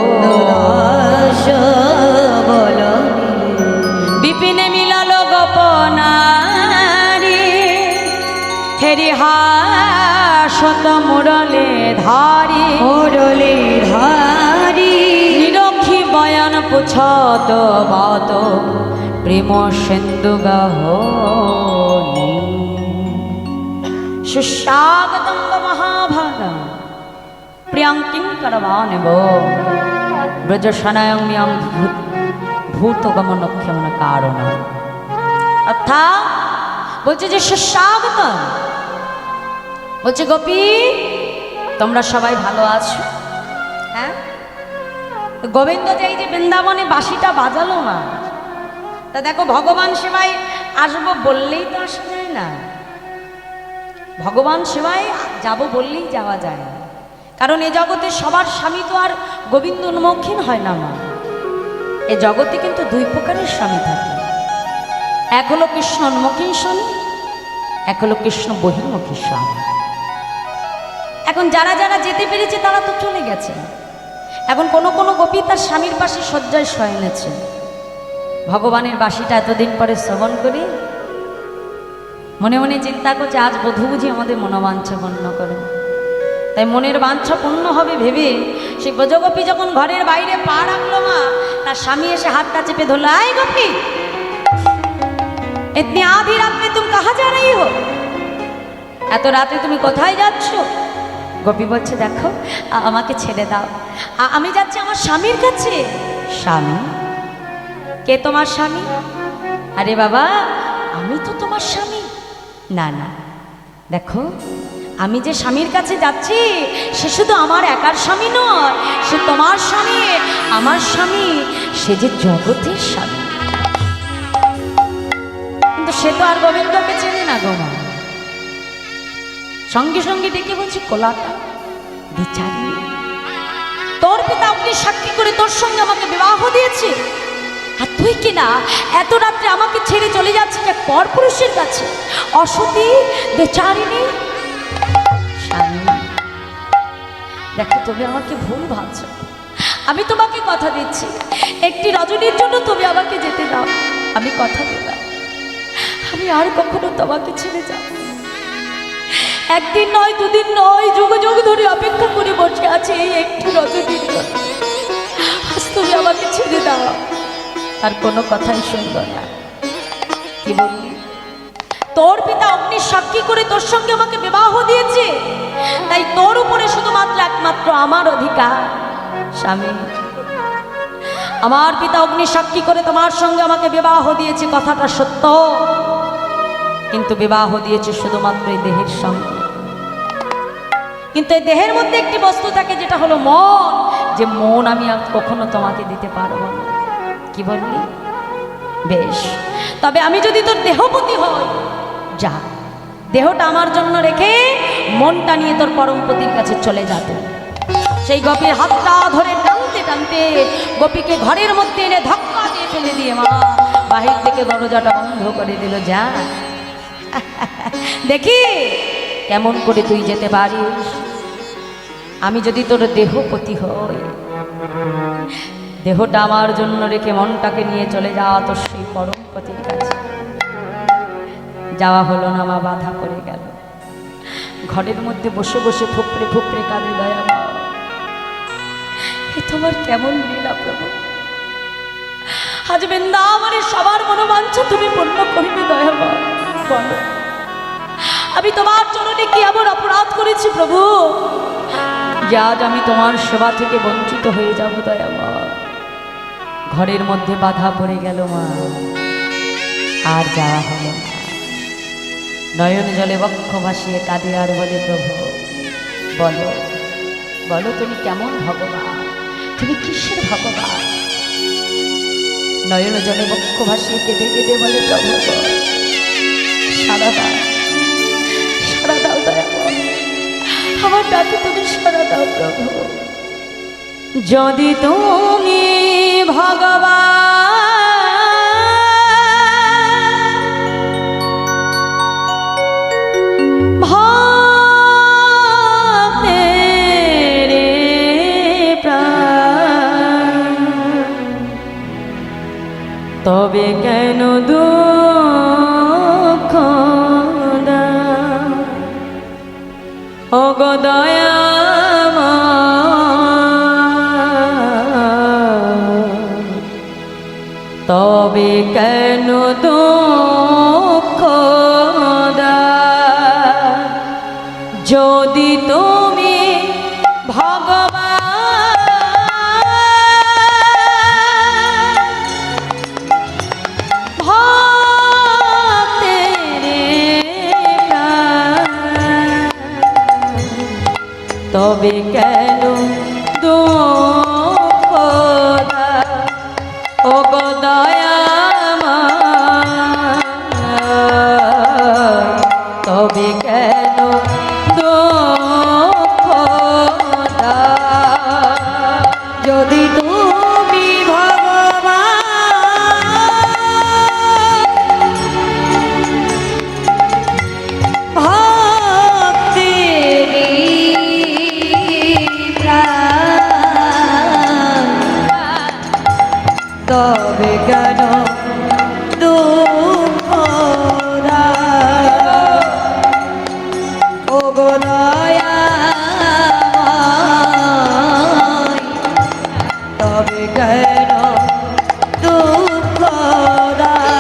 বিপিনে মিলালো গোপনারী ফেরি হাসত মুরলে ধারি নিরক্ষী বয়ান পুছত বাত প্রেম সিন্ধু গাহ সুস্বাগতম মহাভাগা প্রিয়াঙ্কিং করবানেব ব্রজসনায়ং মিয়ং ভূত গমনক্ষমন কারণ অর্থাৎ বলছে যে সুস্বাগতম, বলছে গোপী তোমরা সবাই ভালো আছো? হ্যাঁ, গোবিন্দ যে এই যে বৃন্দাবনে বাঁশিটা বাজালো না, তা দেখো ভগবান সেবায় আসবো বললেই তো আসা যায় না, ভগবান সেবায় যাব বললেই যাওয়া যায় না, কারণ এ জগতে সবার স্বামী তো আর গোবিন্দ উন্মুখীন হয় না মা। এ জগতে কিন্তু দুই প্রকারের স্বামী থাকে, এক হলো কৃষ্ণ উন্মুখী স্বামী, এক হলো কৃষ্ণ বহির্মুখী স্বামী। এখন যারা যারা যেতে পেরেছে তারা তো চলে গেছে। এখন কোনো কোনো গোপী তার স্বামীর পাশে শয্যায় শয়নেছে। ভগবানের বাঁশিটা এতদিন পরে শ্রবণ করি মনে মনে চিন্তা করছে আজ বধূ বুঝি আমাদের মনোবাঞ্ছা পূর্ণ করে। তাই মনের বাঞ্ছা পূর্ণ হবে ভেবে সে ব্রজগোপী যখন ঘরের বাইরে পা রাখলো মা, তার স্বামী এসে হাতটা চেপে ধরলো, আয় গোপী ইতনি আধি রাত মে তুম কাহা যা রহি হো, এত রাতে তুমি কোথায় যাচ্ছ? গোপী বলছে দেখো আমাকে ছেড়ে দাও, আমি যাচ্ছি আমার স্বামীর কাছে। স্বামী? কে তোমার স্বামী? আরে বাবা আমি তো তোমার স্বামী। না না দেখো আমি যে স্বামীর কাছে যাচ্ছি সে শুধু আমার একার স্বামী নয়, সে তোমার স্বামী, আমার স্বামী, সে যে জগতের স্বামী। কিন্তু সে তো আর গোবিন্দকে চেনে না গো মা। সঙ্গে সঙ্গে ডেকে বলছি কোলাটা বিচারি, তোর পিতা অগ্নি সাক্ষী করে তোর সঙ্গে আমাকে বিবাহ দিয়েছে, আর তুই কিনা এত রাত্রে আমাকে ছেড়ে চলে যাচ্ছিস এক পরপুরুষের কাছে, অসতী বেচারিণী। স্বামী দেখো তুমি আমাকে ভুল ভাবছো, আমি তোমাকে কথা দিচ্ছি একটি রজনীর জন্য তুমি আমাকে যেতে দাও, আমি কথা দিলাম আমি আর কখনো তোমাকে ছেড়ে যাব। একদিন নয় দুদিন নয় যুগ যুগ ধরে অপেক্ষা করে বসে আছে এই একটি রজনীর জন্য, আজ তুমি আমাকে ছেড়ে দাও। আর কোনো কথাই শুনল না। কি বললি? তোর পিতা অগ্নির সাক্ষী করে তোর সঙ্গে আমাকে বিবাহ দিয়েছে, তাই তোর উপরে শুধুমাত্র একমাত্র আমার অধিকার। স্বামী আমার পিতা অগ্নি সাক্ষী করে তোমার সঙ্গে আমাকে বিবাহ দিয়েছে, কথাটা সত্য, কিন্তু বিবাহ দিয়েছে শুধুমাত্র এই দেহের সঙ্গে। কিন্তু এই দেহের মধ্যে একটি বস্তু থাকে যেটা হলো মন, যে মন আমি আর কখনো তোমাকে দিতে পারবো না। কি বললি? বেশ, তবে আমি যদি তোর দেহপতি হই, যা দেহটা আমার জন্য রেখে মনটা নিয়ে তোর পরমপতির কাছে চলে যাবে। সেই গোপীর হাতটা ধরে টানতে টানতে গোপীকে ঘরের মধ্যে এনে ধাক্কা দিয়ে ফেলে দিয়ে মা বাহির থেকে দরজাটা বন্ধ করে দিল। যা দেখি কেমন করে তুই যেতে পারিস। আমি যদি তোর দেহপতি হই, দেহটা আমার জন্য রেখে মনটাকে নিয়ে চলে যাওয়া তোর সেই পরমপতির কাছে। যাওয়া হলো না মা, বাধা পড়ে গেল। ঘরের মধ্যে বসে বসে ফুপড়ে ফুপড়ে কাঁদে দয়া মা, এ তোমার কেমন লীলা প্রভু, আজ বৃন্দাবনের সবার মনোবাঞ্ছা তুমি পূর্ণ করিবে দয়া মা। বলো আমি তোমার চরণে কি এমন অপরাধ করেছি প্রভু যে আজ আমি তোমার সেবা থেকে বঞ্চিত হয়ে যাব দয়া মা। ঘরের মধ্যে বাধা পড়ে গেল মা, আর যাওয়া হলো না। নয়ন জলে বক্ষ ভাসিয়ে কাঁদে আর বলে প্রভু বলো বলো তুমি কেমন ভগবান, তুমি কিসের ভগবান? নয়ন জলে বক্ষ ভাসিয়ে কেঁদে কেঁদে বলে প্রভু সারা দাও, সারা দাও দয়া করো, আমার ডাকে তুমি সারা দাও প্রভু। যদি তুমি ভগবান তবে কেন দুঃখ দাও ওগো দয়াময়, তবে কেন দুঃখ দাও যদি তুমি তবে কেন দুঃখ দাও ওগো দয়াময়, তবে কেন দুঃখ দাও যদি তুমি তবে কেন দুঃখ দাও ওগো দয়াময়, তবে কেন দুঃখ দাও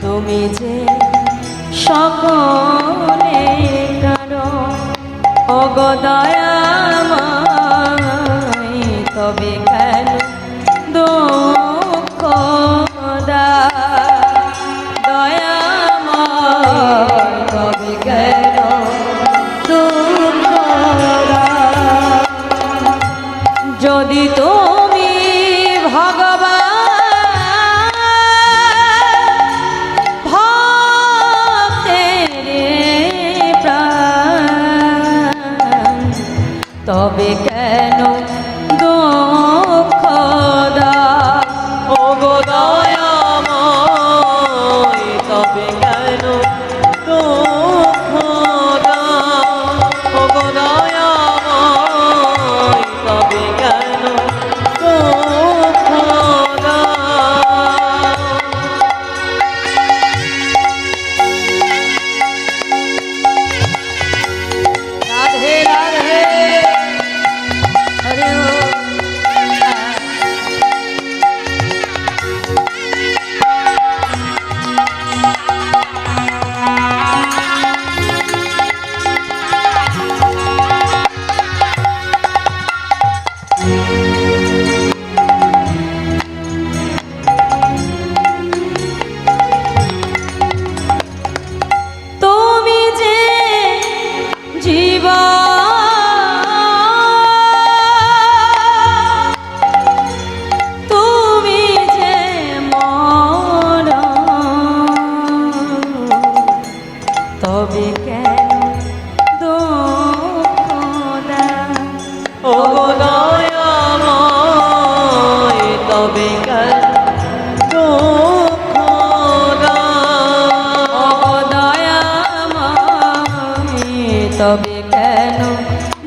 তুমি যে সকলে কারণ ওগো দয়াময়, তবে কেন দুঃখ দাও দয়াময়, তবে কেন দুঃখ দাও যদি তুমি ভগবান তবে কেন দুঃখ দাও ওগো দয়াময়, তবে কেন দুঃখ দাও ওগো দয়াময়, তবে কেন দুঃখ দাও রাধে রাধে হরে তুমি যে জীবন তবে কেন দুঃখ দাও ওগো দয়াময়, তবে কেন দুঃখ দাও ওগো দয়াময়, তবে কেন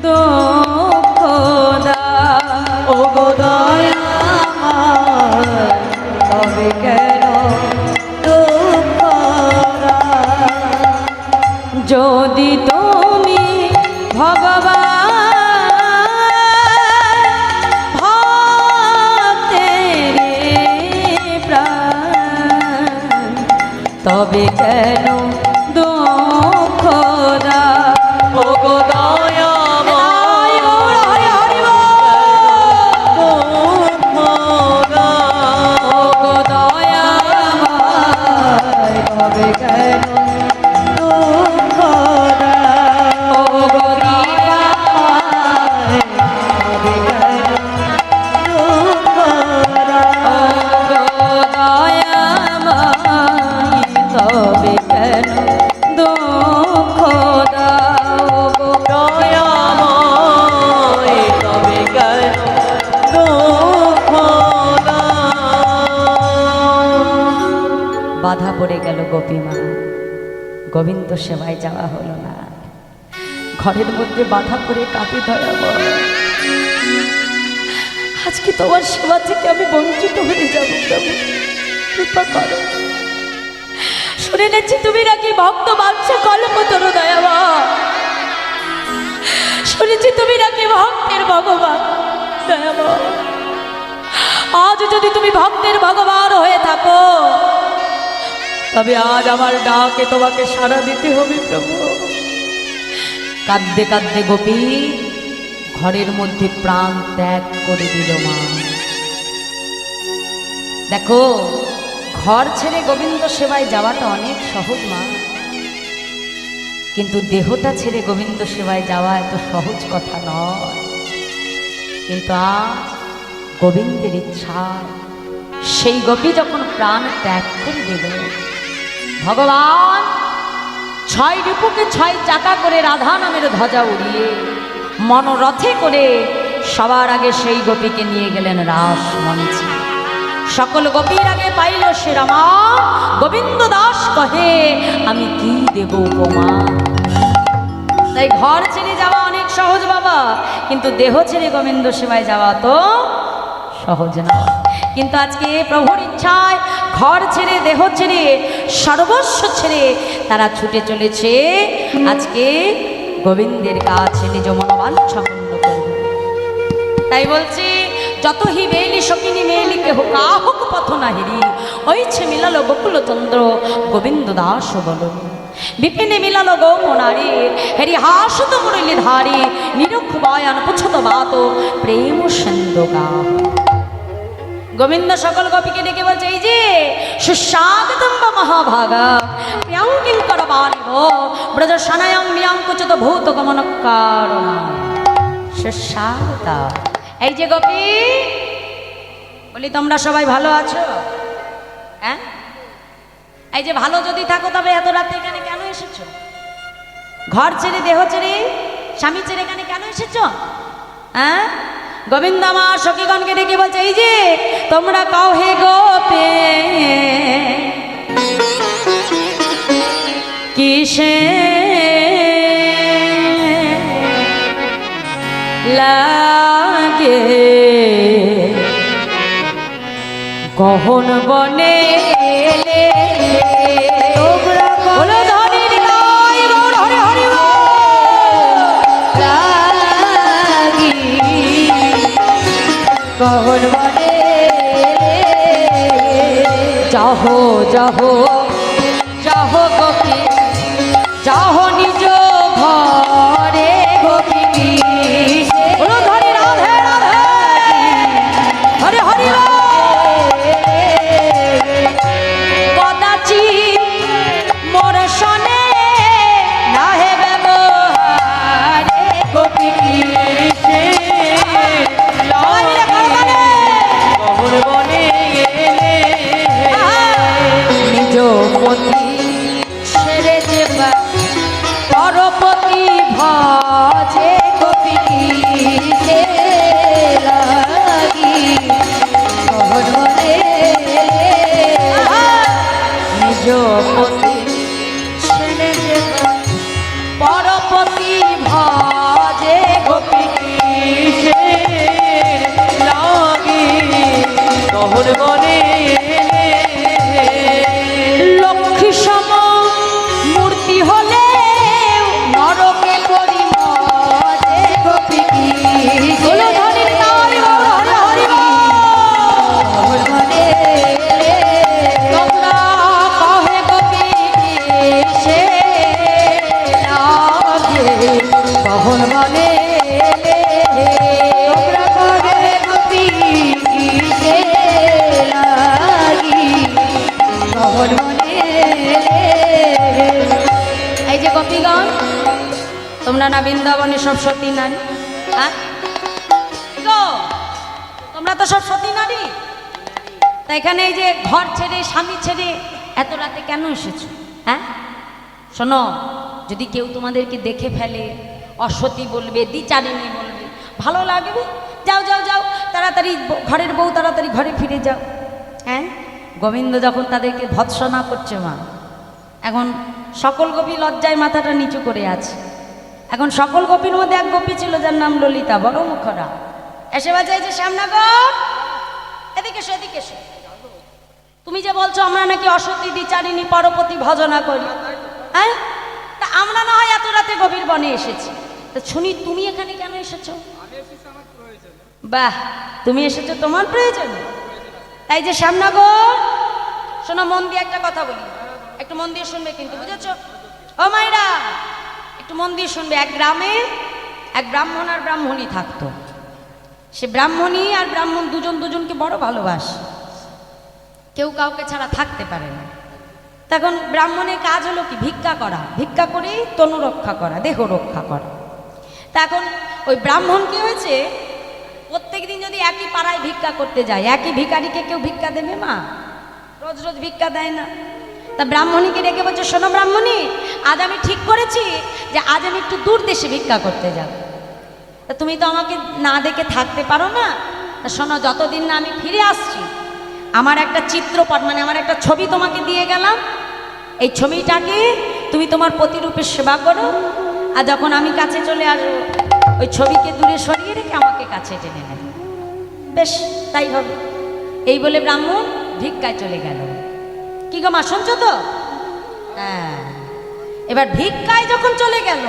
দুঃখ দাও ওগো দয়াময়, তবে কেন দুঃখ যদি তুমি ভগবান ভক্তের প্রাণ, তবে কেন দুঃখ দাও ওগো দয়াময়, দুঃখ দাও ওগো দয়াময়, তবে কেন বাধা পড়ে গেল গোপীমা, গোবিন্দ সেবায় যাওয়া হলো না। ঘরের মধ্যে বাধা পড়ে কাঁপে দয়াবর, আজকে তোমার সেবা থেকে আমি বঞ্চিত হয়ে যাবো, প্রভু কৃপা করো। শুনে নেছি তুমি নাকি ভক্ত বাঞ্ছা কল্পতরু দয়াবর, শুনেছি তুমি নাকি ভক্তের ভগবান দয়াবর। আজ যদি তুমি ভক্তের ভগবান হয়ে থাকো, তবে আজ আমার ডাকে তোমাকে সাড়া দিতে হবে প্রভু। কাঁদতে কাঁদতে গোপী ঘরের মধ্যে প্রাণ ত্যাগ করে দিল মা। দেখো, ঘর ছেড়ে গোবিন্দ সেবায় যাওয়াটা অনেক সহজ মা, কিন্তু দেহটা ছেড়ে গোবিন্দ সেবায় যাওয়া এত সহজ কথা নয়। কিন্তু আজ গোবিন্দের ইচ্ছা, সেই গোপী যখন প্রাণ ত্যাগ করে দিল, ভগবান 6 রিপুকে 6 চাকা করে রাধা নামের ধ্বজা উড়িয়ে মনোরথে করে সবার আগে সেই গোপীকে নিয়ে গেলেন রাস মঞ্চে। সকল গোপীর আগে পাইল সে রামা, গোবিন্দ দাস কহে আমি কি দেব উপমা। তাই ঘর ছেড়ে যাওয়া অনেক সহজ বাবা, কিন্তু দেহ ছেড়ে গোবিন্দ সেবায় যাওয়া তো সহজ না। কিন্তু আজকে প্রভুর ইচ্ছায় ঘর ছেড়ে দেহ ছেড়ে সর্বস্ব ছেড়ে তারা ছুটে চলেছে আজকে গোবিন্দের কাছে নিজ মনোবাঞ্ছা পূর্ণ করবে। তাই বলছি, যত হি বেলি সকিনী মেলি কেহ কাহক পথ না হেরি, ওইছে মিলালো গোকুল চন্দ্র গোবিন্দ দাস বল। বিপিনে মিলালো গৌপনারী হেরি হাসত মুরলি ধারী, নিরক্ষ বয়ান পুছত বাত প্রেম সেন্দগা। গোবিন্দ সকল গোপীকে ডেকে বলছে, এই যে সুস্বাগতম মহাভাগা প্রিয়ং কিঙ্কর বাণিব ব্রজ সনায়ং মিয়ং কুচিত ভূত গমন কারণ সুস্বাগত। এই যে গোপী, বলি তোমরা সবাই ভালো আছো? হ্যাঁ, এই যে ভালো যদি থাকো, তবে এত রাতে এখানে কেন এসেছো? ঘর ছেড়ে দেহ ছেড়ে স্বামী ছেড়ে এখানে কেন এসেছো? হ্যাঁ, গোবিন্দ আমার সখীগণকে ডেকে বলছে, এই যে তোমরা কাও হে গোপে কিসে লাগে গহন বনে এলে, তোমরা বলো ধনির গাই বল হরি হরি লাগি গহন বনে যাহো যাহো যাহো গোপী যাহো নিজ ঘরে গোপী বলো ধরি রাধে রাধে হরি হরি কদাচি মোর শনে নাহে ব্যবহারে গোপী নিজ পতি ছেড়ে যেবা পরপতি ভজে গোপী লাগি নিজ পতি ছেড়ে যেবা পরপতি ভজে গোপী লাগি গহন বনে লক্ষ্মী সম মূর্তি হলে নরকে করি মজে গোপী বলো ধনির নাম হরি হরি তোমরা কহে গোপী সে লাগে কখন বলে তোমরা কহে গোপী সে লাগি কখন বলে। এই যে গোপীগণ, তোমরা না বৃন্দাবনে সব সতী নারী? হ্যাঁ গো, তোমরা তো সব সতী নারী, তা এখানে এই যে ঘর ছেড়ে স্বামী ছেড়ে এত রাতে কেন এসেছো? হ্যাঁ শোনো, যদি কেউ তোমাদেরকে দেখে ফেলে, অসতী বলবে, দ্বিচারিণী বলবে, ভালো লাগবে? যাও যাও যাও, তাড়াতাড়ি ঘরের বউ তাড়াতাড়ি ঘরে ফিরে যাও। হ্যাঁ, গোবিন্দ যখন তাদেরকে ভৎসনা করছে মা, এখন সকল গোপী লজ্জায় মাথাটা নিচু করে আছে। এখন সকল গোপীর মধ্যে এক গোপী ছিল যার নাম ললিতা, বড় মুখরা, এসে বাজায় যে শ্যামনগর এদিকে এসো, এদিকে এসো। তুমি যে বলছো আমরা নাকি অসতী দ্বিচারিণী পরপতি ভজনা করি, হ্যাঁ, তা আমরা না হয় এত রাতে গভীর বনে এসেছি, তা শুনি তুমি এখানে কেন এসেছো? বাহ, তুমি এসেছো তোমার প্রয়োজন। তাই যে শ্যামনগর, শোনো মন দিয়ে একটা কথা বলি, একটু মন দিয়ে শুনবে কিন্তু, বুঝেছো? ও মায়েরা একটু মন দিয়ে শুনবে। এক গ্রামে এক ব্রাহ্মণ আর ব্রাহ্মণী থাকতো। সে ব্রাহ্মণী আর ব্রাহ্মণ দুজন দুজনকে বড় ভালোবাসে, কেউ কাউকে ছাড়া থাকতে পারে না। তখন ব্রাহ্মণের কাজ হলো কি? ভিক্ষা করা, ভিক্ষা করেই তনু রক্ষা করা, দেহ রক্ষা করা। তা এখন ওই ব্রাহ্মণ কি হয়েছে, প্রত্যেক দিন যদি একই পাড়ায় ভিক্ষা করতে যায়, একই ভিখারিকে কেউ ভিক্ষা দেবে মা? রোজ রোজ ভিক্ষা দেয় না। তা ব্রাহ্মণীকে ডেকে বলছে, শোনো ব্রাহ্মণী, আজ আমি ঠিক করেছি যে আজ আমি একটু দূর দেশে ভিক্ষা করতে যাব। তা তুমি তো আমাকে না দেখে থাকতে পারো না, তা শোনো, যতদিন না আমি ফিরে আসছি আমার একটা চিত্রপট, মানে আমার একটা ছবি তোমাকে দিয়ে গেলাম, এই ছবিটাকে তুমি তোমার প্রতিরূপে সেবা করো, আর যখন আমি কাছে চলে আসবো ওই ছবিকে দূরে সরিয়ে রেখে আমাকে কাছে টেনে নেবে। বেশ, তাই হবে। এই বলে ব্রাহ্মণ ভিক্ষায় চলে গেল। কি গো মা, শুনছো তো? হ্যাঁ, এবার ভিক্ষায় যখন চলে গেল,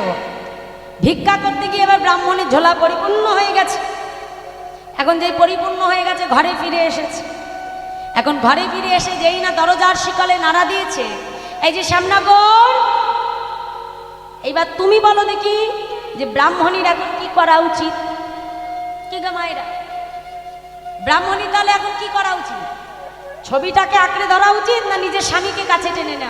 ভিক্ষা করতে গিয়ে এবার ব্রাহ্মণের ঝোলা পরিপূর্ণ হয়ে গেছে। এখন যেই পরিপূর্ণ হয়ে গেছে, ঘরে ফিরে এসেছে। এখন ঘরে ফিরে এসে যেই না দরজার শিকলে নাড়া দিয়েছে, এই যে শ্যামনগর, এইবার তুমি বলো দেখি যে ব্রাহ্মণীর এখন কি করা উচিত? কি গো মায়েরা, ব্রাহ্মণী তাহলে এখন কি করা উচিত? ছবিটাকে আঁকড়ে ধরা উচিত না নিজের স্বামীকে কাছে টেনে নেওয়া?